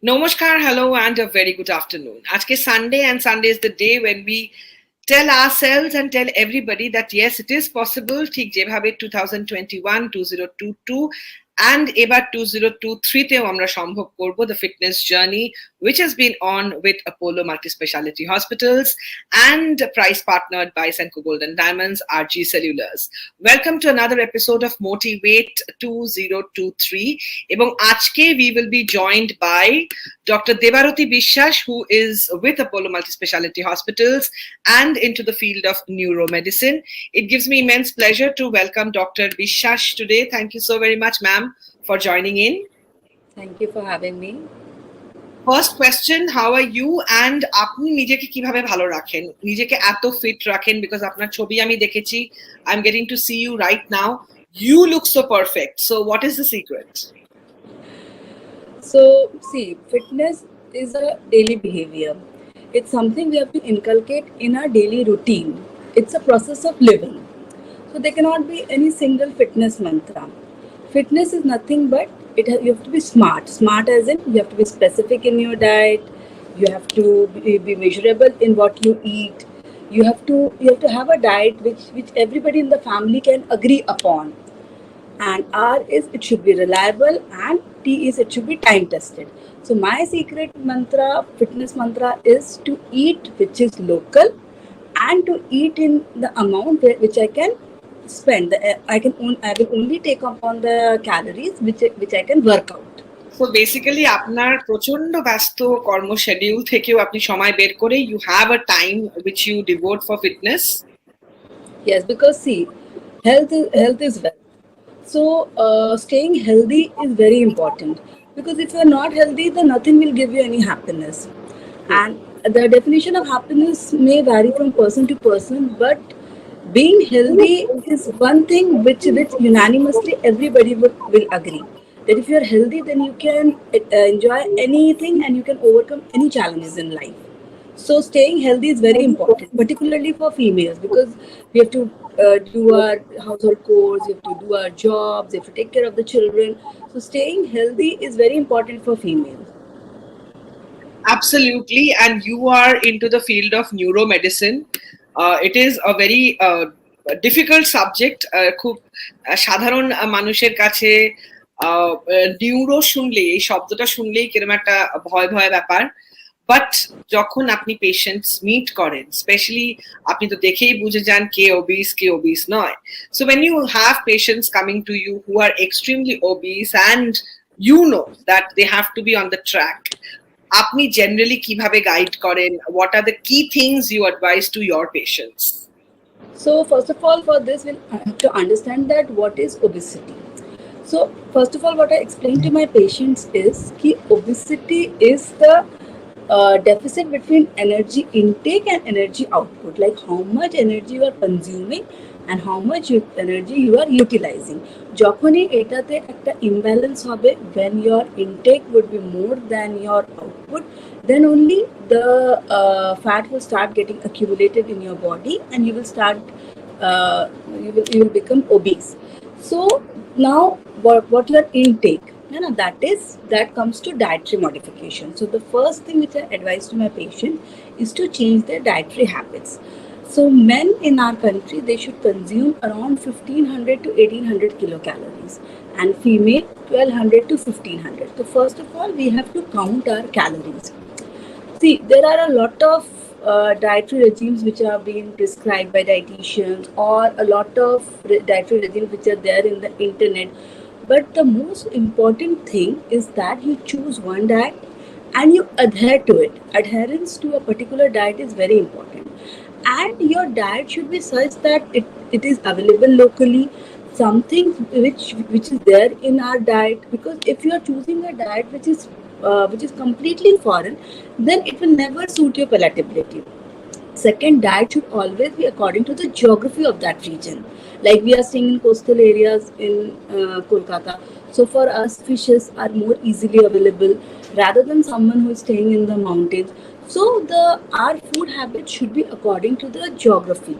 Namaskar, hello, and a very good afternoon. Ajke Sunday, and Sunday is the day when we tell ourselves and tell everybody that yes, it is possible. ঠিক যেভাবে 2021, 2022 and এবার 2023 তেও আমরা সম্ভব করব the fitness journey which has been on with Apollo Multispecialty Hospitals and prize partnered by Senco Golden Diamonds, RG Cellulars. Welcome to another episode of Motivate 2023. এবং আজকে we will be joined by Dr. Devarati Biswas, who is with Apollo Multispecialty Hospitals and into the field of neuromedicine. It gives me immense pleasure to welcome Dr. Biswas today. Thank you so very much, ma'am, for joining in. Thank you for having me. First question, how are you? And আপনি নিজেকে কিভাবে ভালো রাখেন? নিজেকে এত fit রাখেন because আপনার ছবি আমি দেখেছি. I'm getting to see you right now. You look so perfect. So what is the secret? So, see, fitness is a daily behavior. It's something we have to inculcate in our daily routine. It's a process of living. So there cannot be any single fitness mantra. Fitness is nothing but you have to be smart. Smart as in you have to be specific in your diet. You have to be measurable in what you eat. You have to have a diet which everybody in the family can agree upon. And R is it should be reliable, and T is it should be time tested. So my secret mantra, fitness mantra, is to eat which is local and to eat in the amount which I can spend. I will only take upon the calories which I can work out. So basically আপনার প্রচন্ড ব্যস্ত কর্ম schedule থেকেও আপনি সময় বের করে you have a time which you devote for fitness. Yes, because see, health is wealth. So staying healthy is very important, because if you are not healthy, then nothing will give you any happiness. And the definition of happiness may vary from person to person, but being healthy is one thing which unanimously everybody will agree. That if you are healthy, then you can enjoy anything and you can overcome any challenges in life. So staying healthy is very important, particularly for females, because we have to do our household chores, we have to do our jobs, we have to take care of the children. So staying healthy is very important for females. Absolutely, and you are into the field of neuromedicine. It is a very difficult subject. খুব সাধারণ মানুষের কাছে neuro শুনলেই এই শব্দটা শুনলেই কিরকম একটা ভয় ভয় ব্যাপার। বাট যখন আপনি পেশেন্টস মিট করেন, স্পেশালি আপনি তো দেখেই বুঝে যান কে ওবিস নয়। So when you have patients coming to you who are extremely obese and you know that they have to be on the track, আপনি generally কিভাবে গাইড করেন? What are the key things you advise to your patients? So first of all, for this we'll have to understand that what is obesity. So first of all, what I explain to my patients is that obesity is the deficit between energy intake and energy output, like how much energy you are consuming and how much energy you are utilizing. যখনই এটাতে একটা imbalance হবে, when your intake would be more than your output, then only the fat will start getting accumulated in your body and you will start you will become obese. So now what your intake, that comes to dietary modification. So the first thing which I advise to my patient is to change their dietary habits. So men in our country, they should consume around 1500 to 1800 kilocalories, and female 1200 to 1500. So first of all, we have to count our calories. See, there are a lot of dietary regimes which are being prescribed by dietitians, or a lot of dietary regimes which are there in the internet. But the most important thing is that you choose one diet and you adhere to it. Adherence to a particular diet is very important. And your diet should be such that it is available locally, something which is there in our diet. Because if you are choosing a diet which is completely foreign, then it will never suit your palatability. Second, diet should always be according to the geography of that region. Like we are staying in coastal areas in Kolkata, so for us fishes are more easily available rather than someone who is staying in the mountains. So our food habits should be according to the geography.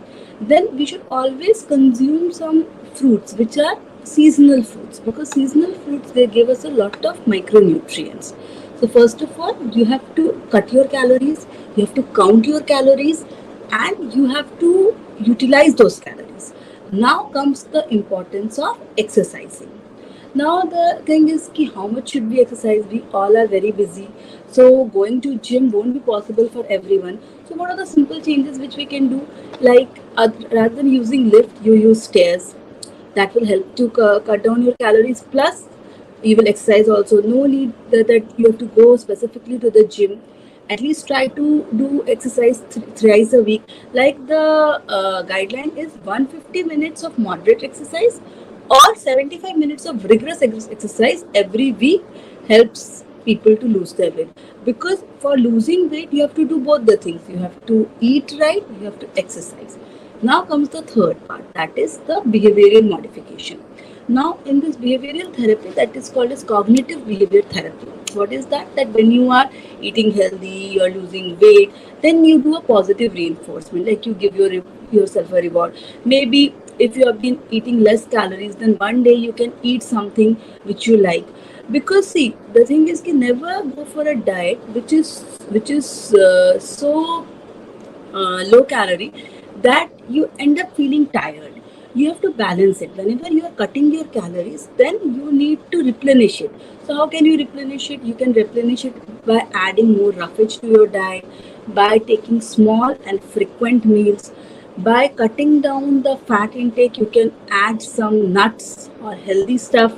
Then we should always consume some fruits which are seasonal fruits, because seasonal fruits, they give us a lot of micronutrients. So first of all, you have to cut your calories, you have to count your calories, and you have to utilize those calories. Now comes the importance of exercising. Now the thing is ki how much should we exercise? We all are very busy, so going to gym won't be possible for everyone. So what are the simple changes which we can do? Like rather than using lift, you use stairs. That will help to cut down your calories. Plus you will exercise also. No need that you have to go specifically to the gym. At least try to do exercise thrice a week. Like the guideline is 150 minutes of moderate exercise or 75 minutes of rigorous exercise every week helps people to lose their weight. Because for losing weight you have to do both the things. You have to eat right, you have to exercise. Now comes the third part, that is the behavioral modification. Now in this behavioral therapy, that is called as cognitive behavior therapy. What is that? That when you are eating healthy, you are losing weight, then you do a positive reinforcement, like you give yourself a reward. Maybe if you have been eating less calories, then one day you can eat something which you like. Because see, the thing is, you never go for a diet which is so low calorie that you end up feeling tired. You have to balance it. Whenever you are cutting your calories, then you need to replenish it. So how can you replenish it? You can replenish it by adding more roughage to your diet, by taking small and frequent meals, by cutting down the fat intake. You can add some nuts or healthy stuff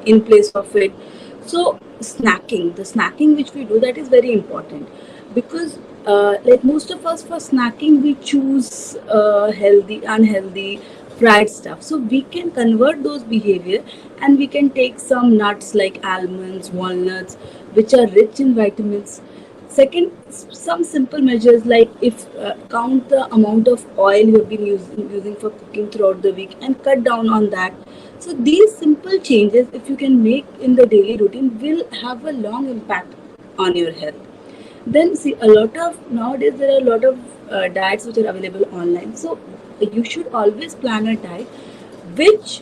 in place of it. So the snacking which we do, that is very important. Because like most of us, for snacking we choose healthy, unhealthy, fried stuff. So we can convert those behavior, and we can take some nuts like almonds, walnuts, which are rich in vitamins. Second, some simple measures like if count the amount of oil you have been using for cooking throughout the week and cut down on that. So these simple changes, if you can make in the daily routine, will have a long impact on your health. Then see, a lot of nowadays there are a lot of diets which are available online. So you should always plan a diet which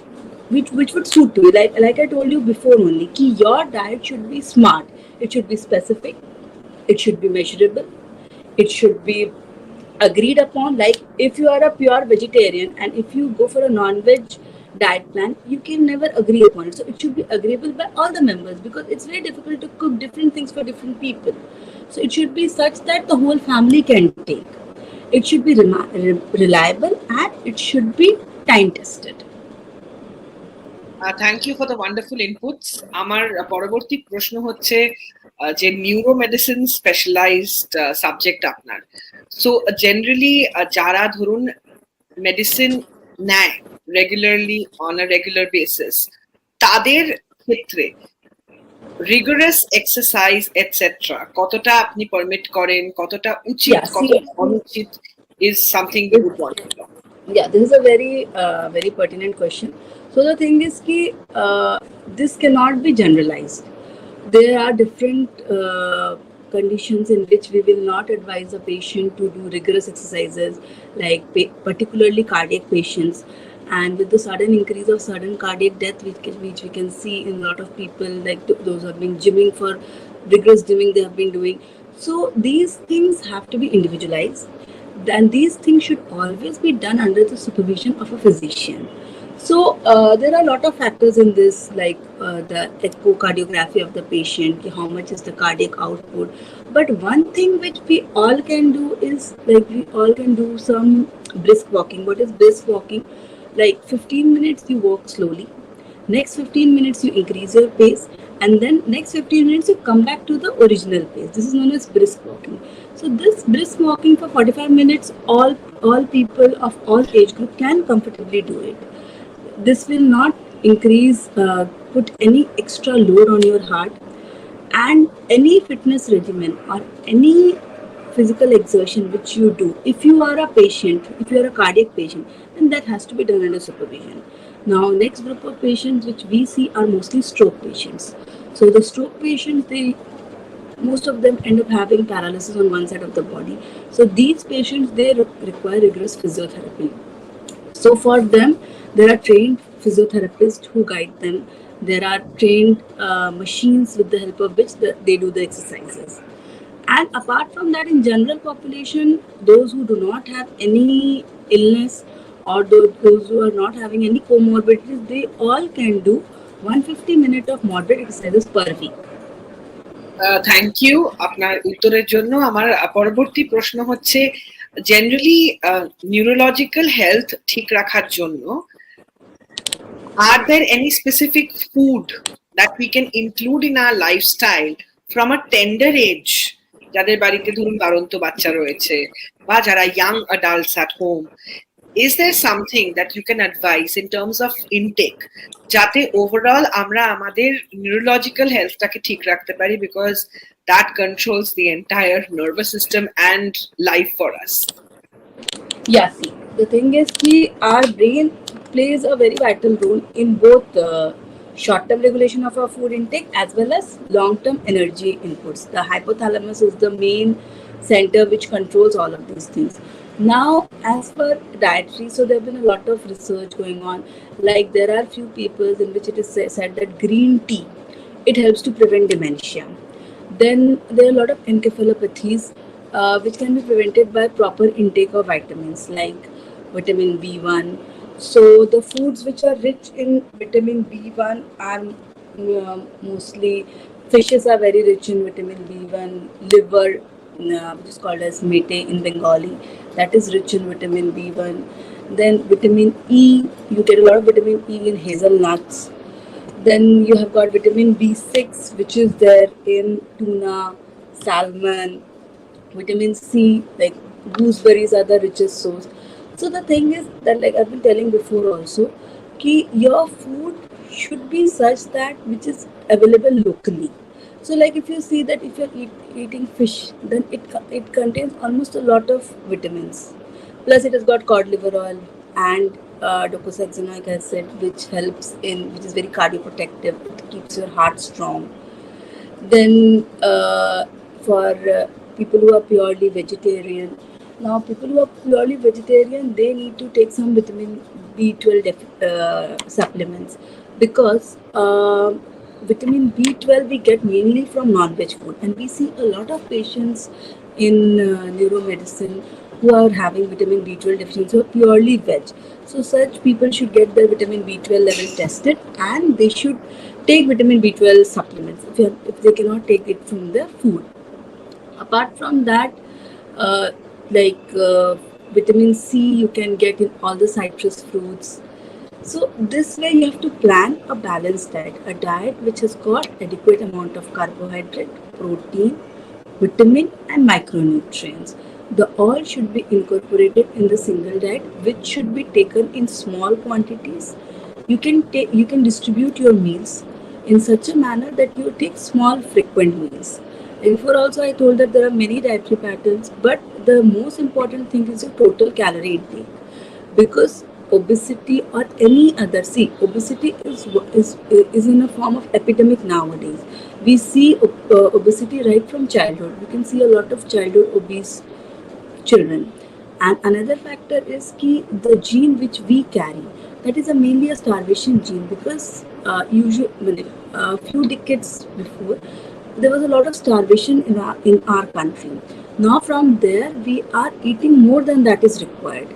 which would suit you. Like I told you before only, ki your diet should be smart. It should be specific. It should be measurable. It should be agreed upon. Like if you are a pure vegetarian and if you go for a non-veg diet plan, you can never agree upon it. So it should be agreeable by all the members, because it's very difficult to cook different things for different people. So it should be such that the whole family can take. It should be reliable, and it should be time tested. Thank you for the wonderful inputs. আমার পরবর্তী প্রশ্ন হচ্ছে যে neuro medicine specialised subject আপনার, so generally যারা ধরুন medicine নেয় regularly on a regular basis, তাদের ক্ষেত্রে রিগোরাস এক্সারসাইজ এটসেট্রা কতটা আপনি পারমিট করেন, কতটা উচিত, কতটা অনুচিত is something we would want to know. Yeah, this is a very pertinent question. So the thing is ki this cannot be generalized. There are different conditions in which we will not advise a patient to do rigorous exercises, like particularly cardiac patients. And with the sudden increase of sudden cardiac death, which we can see in a lot of people, like those who have been gymming for rigorous gymming they have been doing. So these things have to be individualized, and these things should always be done under the supervision of a physician. So there are a lot of factors in this, like the echocardiography of the patient, how much is the cardiac output. But one thing which we all can do is, like, we all can do some brisk walking. What is brisk walking? Like 15 minutes you walk slowly, next 15 minutes you increase your pace, and then next 15 minutes you come back to the original pace. This is known as brisk walking. So this brisk walking for 45 minutes, all people of all age group can comfortably do it. This will not put any extra load on your heart. And any fitness regimen or any physical exertion which you do, if you are a patient, if you are a cardiac patient, then that has to be done under supervision. Now, next group of patients which we see are mostly stroke patients. So the stroke patients, most of them end up having paralysis on one side of the body. So these patients, they require rigorous physiotherapy. So for them, there are trained physiotherapists who guide them. There are trained machines with the help of which they do the exercises. And apart from that, in general population, those who do not have any illness or those who are not having any comorbidities, they all can do 150 minutes of moderate exercises per week. Thank you আপনার উত্তরের জন্য। আমার পরবর্তী প্রশ্ন হচ্ছে, generally neurological health ঠিক রাখার জন্য are there any specific food that we can include in our lifestyle from a tender age, যাদের বাড়িতে ধরুন বাড়ন্ত বাচ্চা রয়েছে বা যারা young adults at home, is there something that you can advise in terms of intake যাতে overall আমরা আমাদের নিউরোলজিক্যাল হেলথটাকে ঠিক রাখতে পারি, because that controls the entire nervous system and life for us? Yeah, see, the thing is our brain plays a very vital role in both short-term regulation of our food intake as well as long-term energy inputs. The hypothalamus is the main center which controls all of these things. Now, as per dietary, so there have been a lot of research going on. Like there are few papers in which it is said that green tea, it helps to prevent dementia. Then there are a lot of encephalopathies which can be prevented by proper intake of vitamins like vitamin B1. So the foods which are rich in vitamin B1 are mostly fishes are very rich in vitamin B1, liver which is called as mete in Bengali, that is rich in vitamin B1. Then vitamin E, you get a lot of vitamin E in hazelnuts. Then you have got vitamin B6, which is there in tuna, salmon. Vitamin C, like gooseberries are the richest source. So the thing is that, like I've been telling before also, ki your food should be such that which is available locally. So like if you see that if you're eating fish, then it contains almost a lot of vitamins. Plus it has got cod liver oil and docosahexaenoic acid, which is very cardioprotective. It keeps your heart strong. Then for people who are purely vegetarian, now people who are purely vegetarian, they need to take some vitamin B12 supplements, because vitamin B12 we get mainly from non-veg food, and we see a lot of patients in neuromedicine who are having vitamin B12 deficiency or purely veg. So such people should get their vitamin B12 level tested, and they should take vitamin B12 supplements if they cannot take it from their food. Apart from that, vitamin C you can get in all the citrus fruits. So this way you have to plan a balanced diet, a diet which has got adequate amount of carbohydrate, protein, vitamin and micronutrients. The all should be incorporated in the single diet, which should be taken in small quantities. You can distribute your meals in such a manner that you take small frequent meals. And before also I told that there are many dietary patterns, but the most important thing is your total calorie intake, because obesity or any other, obesity is in a form of epidemic nowadays. We see obesity right from childhood. We can see a lot of childhood obese children. And another factor is the gene which we carry, that is mainly a starvation gene, because usually a few decades before there was a lot of starvation in our country. Now from there we are eating more than that is required.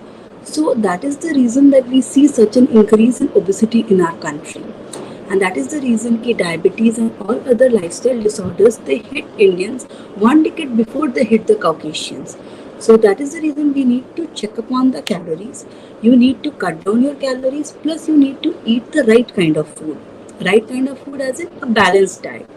So that is the reason that we see such an increase in obesity in our country. And that is the reason diabetes and all other lifestyle disorders, they hit Indians 1 decade before they hit the Caucasians. So that is the reason we need to check upon the calories. You need to cut down your calories, plus you need to eat the right kind of food. Right kind of food as in a balanced diet.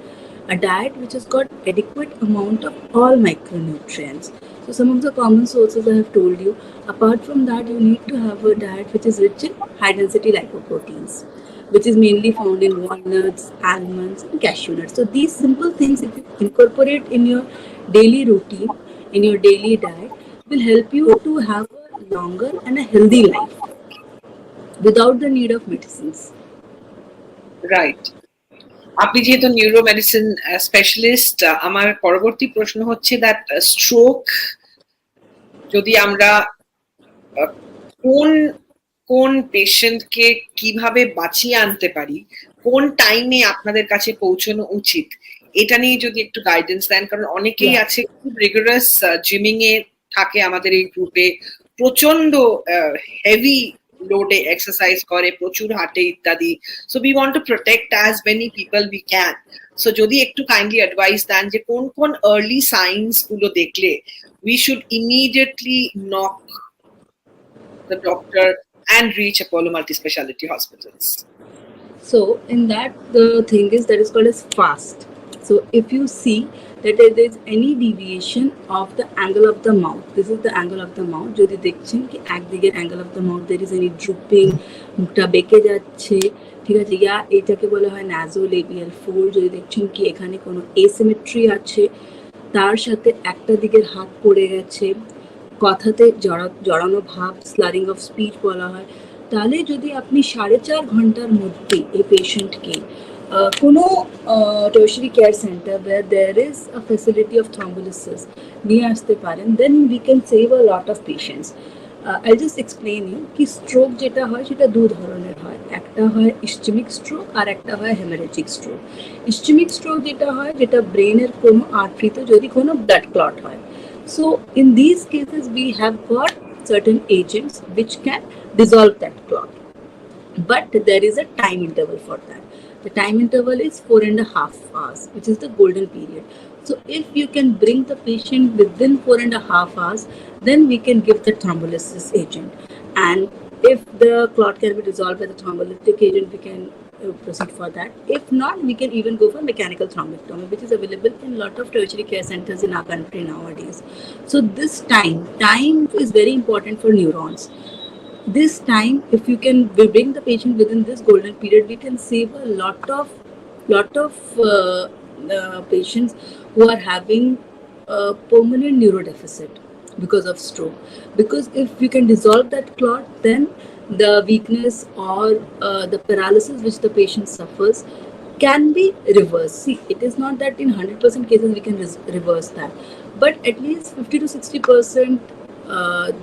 A diet which has got adequate amount of all micronutrients. So some of the common sources I have told you. Apart from that, you need to have a diet which is rich in high density lipoproteins, which is mainly found in walnuts, almonds and cashew nuts. So these simple things, if you incorporate in your daily routine, in your daily diet, will help you to have a longer and a healthy life without the need of medicines. Right. আপনি যেহেতু neuro medicine specialist, আমার পরবর্তী প্রশ্ন হচ্ছে that stroke যদি আমরা কোন পেশেন্টকে কিভাবে বাঁচিয়ে আনতে পারি, কোন টাইমে আপনাদের কাছে পৌঁছানো উচিত, এটা নিয়ে যদি একটু গাইডেন্স দেন। কারণ অনেকেই আছে খুব রিগারাস জিমিং এ থাকে আমাদের এই গ্রুপে, প্রচন্ড হেভি লোডে এক্সারসাইজ করে, প্রচুর হাঁটে ইত্যাদি। So we want to protect as many people we can. So যদি একটু কাইন্ডলি অ্যাডভাইস দেন যে কোন কোন আর্লি সাইন্স গুলো দেখলে we should immediately knock the doctor and reach Apollo Multispecialty Hospitals. So in that, the thing is that is called as fast. So if you see that there is any deviation of the angle of the mouth, this is the angle of the mouth. যদি দেখছেন কি একদিকের angle of the mouth there is any drooping, মুখটা বেঁকে যাচ্ছে, ঠিক আছে, ইয়া এটাকে বলা হয় nasolabial fold। যদি দেখছেন কি এখানে কোনো asymmetry আছে, তার সাথে একটা দিকের হাত পড়ে গেছে, কথাতে জড়ানো ভাব, স্লারিং অফ স্পিচ বলা হয়, তাহলে যদি আপনি 4.5 ঘন্টার মধ্যে এই পেশেন্টকে কোনো tertiary care centre where there is a facility of thrombolysis নিয়ে আসতে পারেন, then we can save a lot of patients. I'll just explain you কি স্ট্রোক যেটা হয় সেটা দু ধরনের হয়, একটা হয় ইসচেমিক স্ট্রোক আর একটা হয় হেমারেজিক স্ট্রোক। ইসচেমিক স্ট্রোক যেটা হয়, যেটা ব্রেনের কোনো আর্টারিতে যদি কোনো ব্লাড ক্লট হয়। So in these cases we have got certain agents which can dissolve that clot, but there is a time interval for that. The time interval is 4.5 hours, which is the golden period. So if you can bring the patient within 4.5 hours, then we can give the thrombolysis agent, and if the clot can be dissolved by the thrombolytic agent, we can proceed for that. If not, we can even go for mechanical thrombectomy, which is available in a lot of tertiary care centers in our country nowadays. So this time is very important for neurons. This time, if you can bring the patient within this golden period, we can save a lot of patients who are having permanent neurodeficit because of stroke. Because if we can dissolve that clot, then the weakness or the paralysis which the patient suffers can be reversed. See, it is not that in 100% cases we can reverse that, but at least 50 to 60%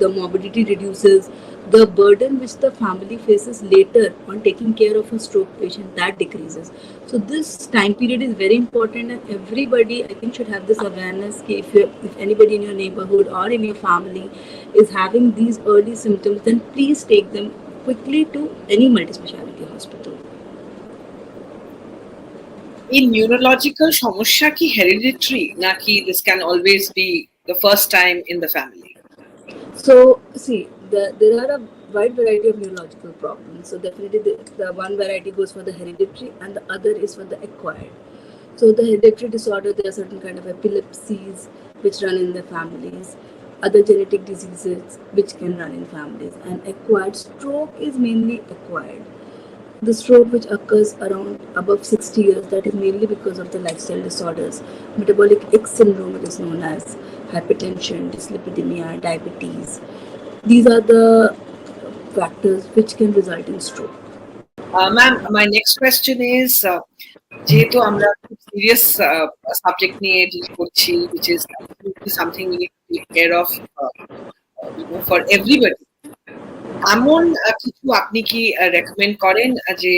the morbidity reduces. The burden which the family faces later on taking care of a stroke patient, that decreases. So this time period is very important, and everybody, I think, should have this awareness. If anybody in your neighborhood or in your family is having these early symptoms, then please take them quickly to any multispecialty hospital. In neurological সমস্যা কি hereditary নাকি this can always be the first time in the family? So see, there are a wide variety of neurological problems. So definitely the one variety goes for the hereditary and the other is for the acquired. So the hereditary disorder, there are certain kind of epilepsies which run in the families, other genetic diseases which can run in families, and acquired stroke is mainly acquired. The stroke which occurs around above 60 years, that is mainly because of the lifestyle disorders. Metabolic X syndrome, it is known as hypertension, dyslipidemia, diabetes. These are the factors which can result in stroke. Ma'am, my next question is, যেহেতু আমরা খুব serious subject নিয়ে deal করছি, which is something we need to take care of for everybody, এমন কিছু আপনি কি recommend করেন যে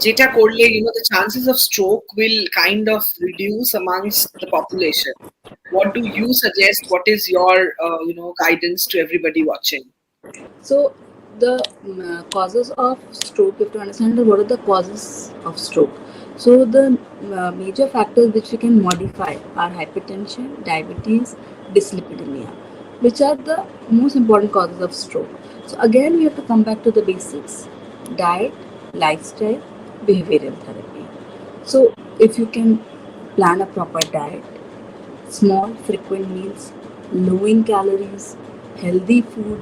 যেটা করলে the chances of stroke will kind of reduce amongst the population? What do you suggest? What is your guidance to everybody watching? So the causes of stroke, you have to understand what are the causes of stroke. So the major factors which we can modify are hypertension, diabetes, dyslipidemia, which are the most important causes of stroke. So again, we have to come back to the basics: diet, lifestyle, behavioral therapy. So if you can plan a proper diet, small frequent meals, low in calories, healthy food,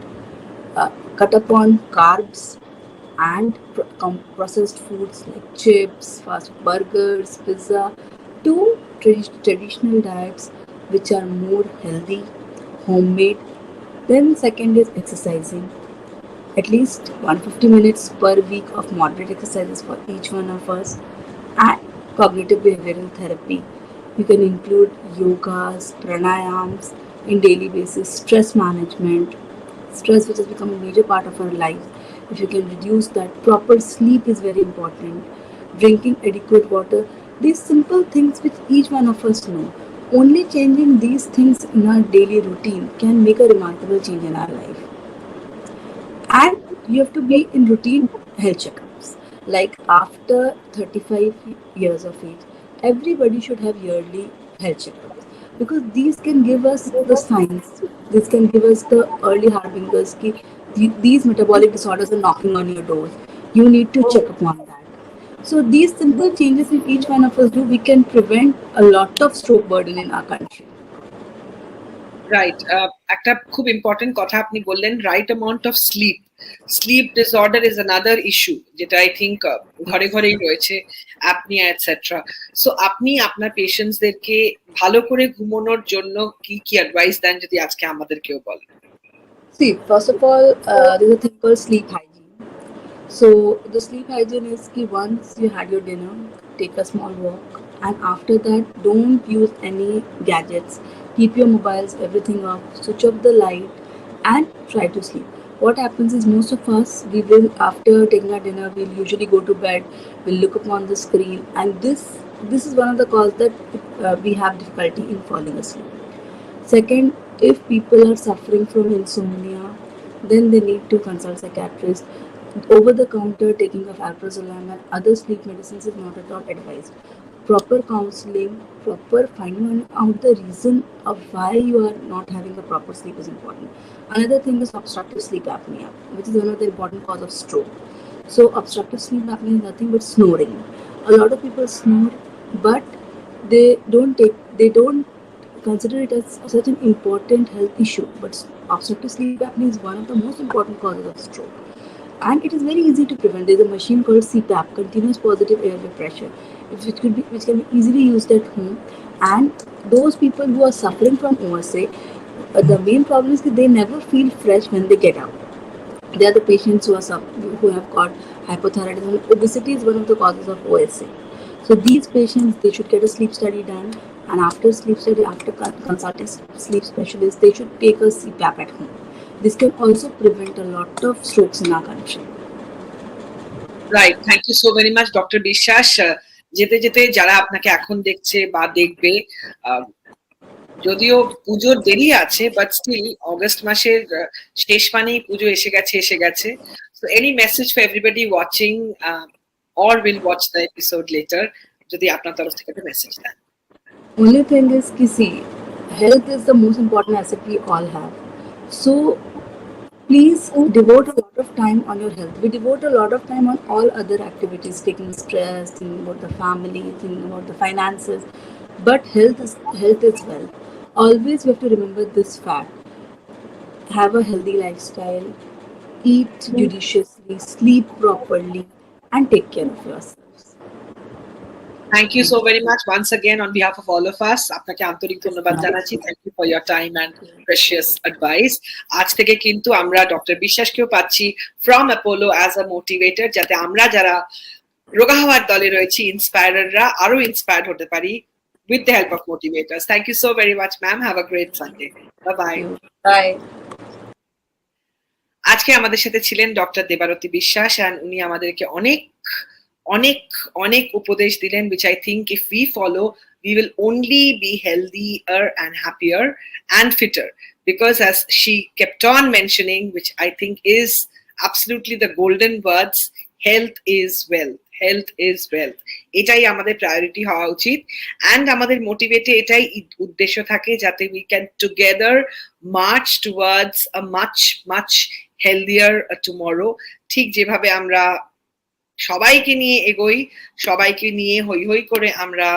cut upon carbs and processed foods like chips, fast burgers, pizza, to traditional diets which are more healthy, homemade. Then second is exercising. At least 150 minutes per week of moderate exercises for each one of us, and cognitive behavioral therapy. You can include yogas, pranayams in daily basis, stress management. Stress which has become a major part of our life. If you can reduce that, proper sleep is very important. drinking adequate water, these simple things which each one of us know. Only changing these things in our daily routine can make a remarkable change in our life. And you have to be in routine health checkups. Like after 35 years of age, everybody should have yearly health checkups, because these can give us the signs, this can give us the early harbingers ki these metabolic disorders are knocking on your doors, you need to check upon that. So these simple changes in each one of us do, we can prevent a lot of stroke burden in our country. Right, একটা খুব important কথা আপনি বললেন, right amount of sleep. Sleep disorder is another issue, যেটা I think ঘরে ঘরেই রয়েছে, apnea etcetera. So আপনি আপনার পেশেন্টসদেরকে ভালো করে ঘুমানোর জন্য কি কি অ্যাডভাইস দেন, যদি আজকে আমাদেরকেও বলেন। See, first of all, there's a thing called sleep hygiene. So the sleep hygiene is ki once you had your dinner, take a small walk, and after that, don't use any gadgets. Keep your mobiles, everything off. Switch off the light, and try to sleep. What happens is most of us, we will after taking our dinner, we'll usually go to bed. We'll look upon the screen, and this is one of the causes that we have difficulty in falling asleep. Second, if people are suffering from insomnia, then they need to consult psychiatrist. Over the counter taking of alprazolam and other sleep medicines is not at all advised. Proper counseling, proper finding out the reason of why you are not having a proper sleep is important. Another thing is obstructive sleep apnea, which is one of the important cause of stroke. So obstructive sleep apnea is nothing but snoring. A lot of people snore, but they don't consider it as such an important health issue. But obstructive sleep apnea is one of the most important causes of stroke, and it is very easy to prevent. There is a machine called CPAP, continuous positive airway pressure, which can be easily used at home. And those people who are suffering from OSA, the main problem is that they never feel fresh when they get out. They are the patients who have got hypothyroidism. Obesity is one of the causes of OSA. So these patients, they should get a sleep study done, and after sleep study, after consulting sleep specialists, they should take a CPAP at home. This can also prevent a lot of strokes in our country. Right, thank you so very much doctor Biswas. যেতে যেতে যারা আপনাকে এখন দেখছে বা দেখবে, যদিও পুজোর দেরি আছে, বাট স্টিল অগস্ট মাসের শেষ মানেই পুজো এসে গেছে। So any message for everybody watching or will watch the episode later, যদি আপনার তরফ থেকে একটা মেসেজ দেন। Only thing is ki see, health is the most important asset we all have. So please devote a lot of time on your health. We devote a lot of time on all other activities, taking stress, thinking about the family, thinking about the finances. But health is wealth. Always we have to remember this fact. Have a healthy lifestyle, eat judiciously, sleep properly, and take care of yourselves. Thank you so very much once again on behalf of all of us. আপনাকে আন্তরিক ধন্যবাদ জানাচ্ছি। Thank you for your time and precious advice. আজ থেকে কিন্তু আমরা doctor বিশ্বাসকেও পাচ্ছি from Apollo as a motivator, যাতে আমরা যারা রোগা হওয়ার দলে রয়েছি ইন্সপায়াররা আরো ইন্সপায়ার্ড হতে পারি with the help of motivators. Thank you so very much, ma'am. Have a great Sunday. Bye bye. Bye. আজকে আমাদের সাথে ছিলেন ডক্টর দেবারতী বিশ্বাস, and উনি আমাদেরকে অনেক অনেক অনেক উপদেশ দিলেন, which I think if we follow, we will only be healthier and happier and fitter. Because as she kept on mentioning, which I think is absolutely the golden words, health is wealth. Health is wealth, এটাই আমাদের priority হওয়া উচিত। And আমাদের মোটিভেটে এটাই উদ্দেশ্য থাকে, যাতে we can together March towards a much much healthier tomorrow. ঠিক যেভাবে আমরা সবাইকে নিয়ে এগোই, সবাইকে নিয়ে হই হই করে আমরা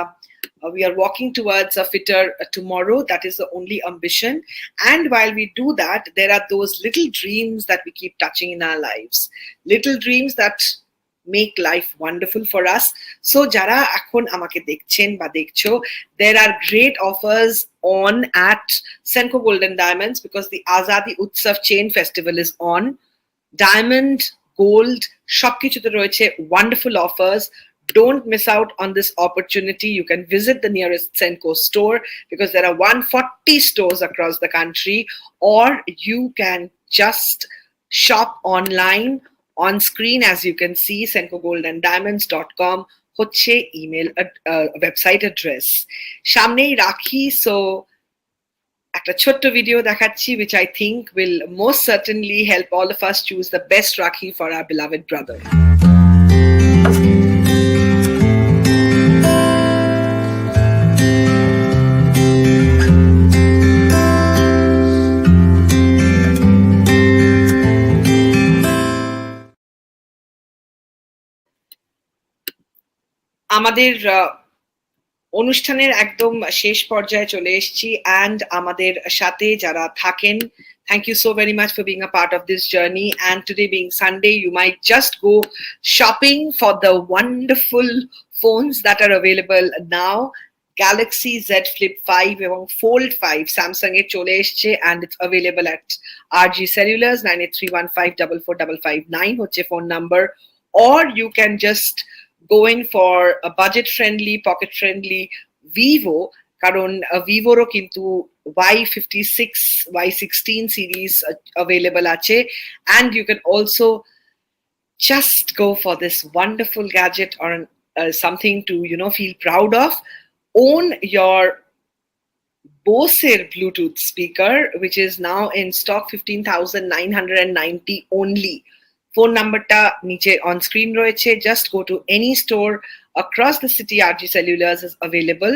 we are walking towards a fitter tomorrow. That is the only ambition. And while we do that, there are those little dreams that we keep touching in our lives, little dreams that make life wonderful for us. So jara ekhon amake dekhchen ba dekhcho, there are great offers on at Senco Gold and Diamonds, because the Azadi Utsav Chain Festival is on. Diamond, gold, সবকিছুতে রয়েছে wonderful offers. Don't miss out on this opportunity. You can visit the nearest Senco store, because there are 140 stores across the country, or you can just shop online on screen, as you can see, sencogoldanddiamonds.com হচ্ছে email website address. সামনেই রাখি, so একটা ছোট্ট video দেখাচ্ছি which I think will most certainly help all of us choose the best Rakhi for our beloved brother. আমাদের অনুষ্ঠানের একদম শেষ পর্যায়ে চলে এসেছি, and আমাদের সাথে যারা থাকেন, thank you so very much for being a part of this journey. And today being Sunday, you might just go shopping for the wonderful phones that are available now. Galaxy Z Flip 5 এবং Fold 5 Samsung এর চলে এসেছে, and it's available at RG Cellulars. 9831544559 হচ্ছে phone number, or you can just go in for a budget friendly, pocket friendly Vivo, কারণ Vivoরও কিন্তু Y56, Y16 series available আছে, and you can also just go for this wonderful gadget or something to feel proud of. Own your Bose Bluetooth speaker, which is now in stock, 15,990 only. Phone number ta niche on screen royeche. Just go to any store across the city. RG Cellulars is available.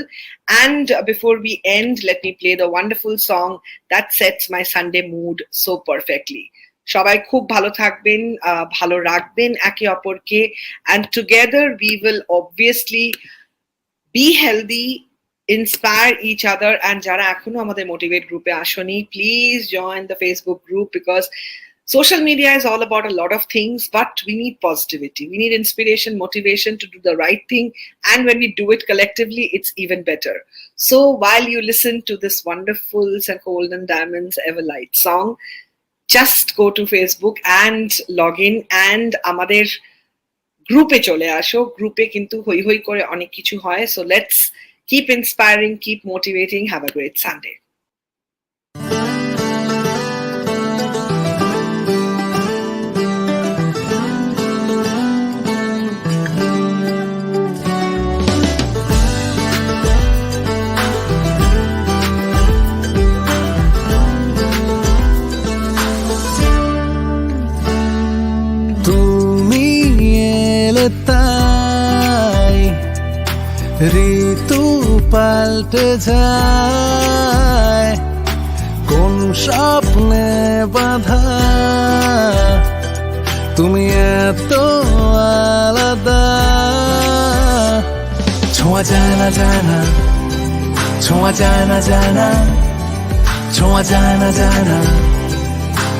And before we end, let me play the wonderful song that sets my Sunday mood so perfectly. সবাই খুব ভালো থাকবেন, ভালো রাখবেন একে অপরকে, and together we will obviously be healthy, inspire each other. And যারা এখনো আমাদের মোটিভেট গ্রুপে আসনি, please join the Facebook group, because social media is all about a lot of things, but we need positivity. We need inspiration, motivation to do the right thing. And when we do it collectively, it's even better. So while you listen to this wonderful Senco Golden Diamonds Everlight song, just go to Facebook and log in, and আমাদের গ্রুপে চলে আসো। গ্রুপে কিন্তু হই হই করে অনেক কিছু হয়। So let's keep inspiring, keep motivating. Have a great Sunday. ঋতু পাল্টে যায়, কোন স্বপ্নে বাঁধা তুমি এত আলাদা। ছোঁয়া যায় না যায় না, ছোঁয়া যায় না যায় না, ছোঁয়া যায় না যায় না,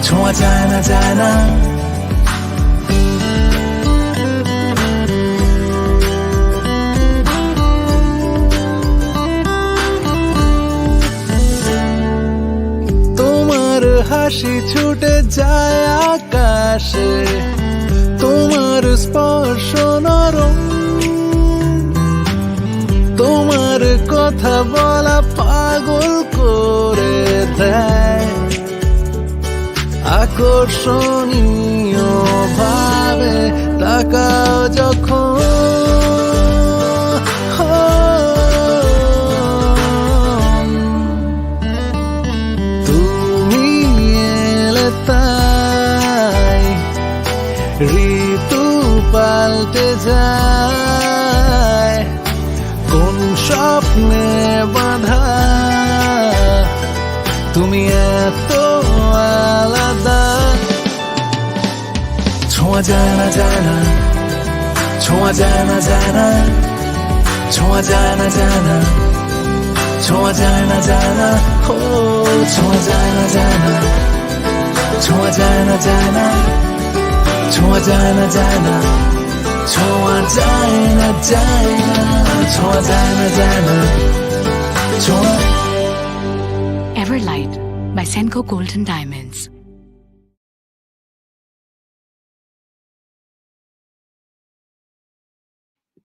ছোঁয়া যায় না যায় না। হাসি ছুটে যায় আকাশে, তোমার স্পর্শ নরম, তোমার কথা বলা পাগল করে দেয়, আকর্ষণীয় ভাবে তাকাও যখন। ঋতু পাল্টে যায়, কোন স্বপ্নে বাঁধা তুমি এত আলাদা। ছোঁয়া যায় না যায় না, ছোঁয়া যায় না যায় না, ছোঁয়া যায় না যায় না, ছোঁয়া যায় না যায় না, ও ছোঁয়া যায় না যায় না, ছোঁয়া যায় না যায় না, ছোঁয়া যায় না যায় না, ছোঁয়া যায় না যায় না, ছোঁয়া যায় না যায় না, ছোঁয়া। Everlight by Senco Golden Diamonds.